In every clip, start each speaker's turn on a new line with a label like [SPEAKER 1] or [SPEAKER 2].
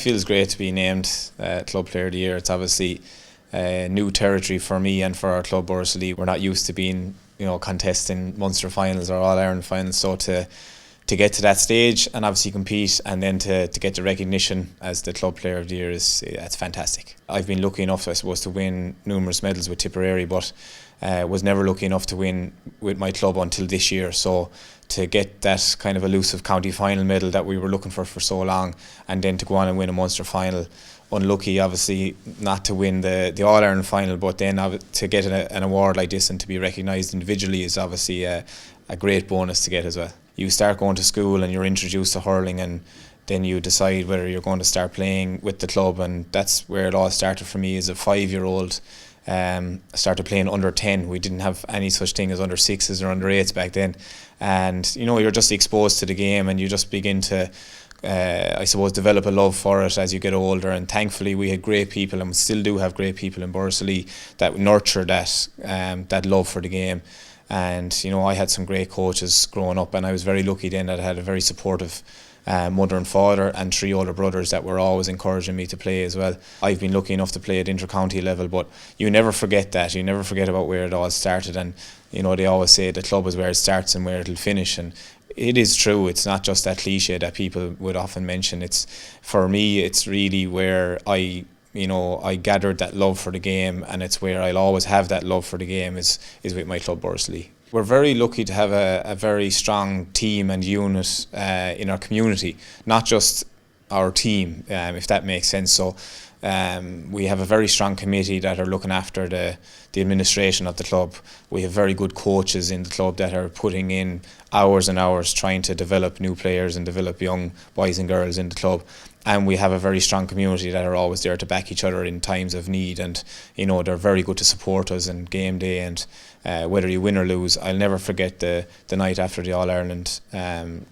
[SPEAKER 1] feels great to be named Club Player of the Year. It's obviously new territory for me and for our club, Borris-Ileigh. We're not used to being, contesting Munster finals or All-Ireland finals, so to get to that stage and obviously compete, and then to get the recognition as the Club Player of the Year that's fantastic. I've been lucky enough, I suppose, to win numerous medals with Tipperary, but was never lucky enough to win with my club until this year. So to get that kind of elusive county final medal that we were looking for so long, and then to go on and win a Munster final. Unlucky, obviously, not to win the All-Ireland final, but then to get an award like this and to be recognised individually is obviously a great bonus to get as well. You start going to school and you're introduced to hurling, and then you decide whether you're going to start playing with the club, and that's where it all started for me as a 5-year-old. I started playing under 10. We didn't have any such thing as under 6s or under 8s back then, and you're just exposed to the game, and you just begin to I suppose develop a love for it as you get older. And thankfully we had great people, and we still do have great people in Borris-Ileigh that nurture that love for the game. And I had some great coaches growing up, and I was very lucky then that I had a very supportive mother and father and 3 older brothers that were always encouraging me to play as well. I've been lucky enough to play at inter-county level, but you never forget that. You never forget about where it all started, and they always say the club is where it starts and where it'll finish, and it is true. It's not just that cliche that people would often mention. For me, it's really where I gathered that love for the game, and it's where I'll always have that love for the game is with my club, Borris-Ileigh. We're very lucky to have a very strong team and unit in our community, not just our team, if that makes sense. So we have a very strong committee that are looking after the administration of the club. We have very good coaches in the club that are putting in hours and hours trying to develop new players and develop young boys and girls in the club. And we have a very strong community that are always there to back each other in times of need, and they're very good to support us in game day, and whether you win or lose. I'll never forget the night after the All-Ireland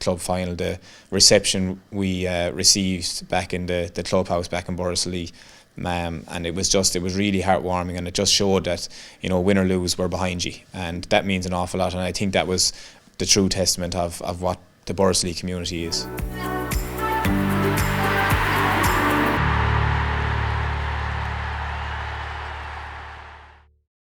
[SPEAKER 1] club final, the reception we received back in the clubhouse back in Borris-Ileigh. And it was really heartwarming, and it just showed that win or lose, we're behind you, and that means an awful lot. And I think that was the true testament of what the Borris-Ileigh community is.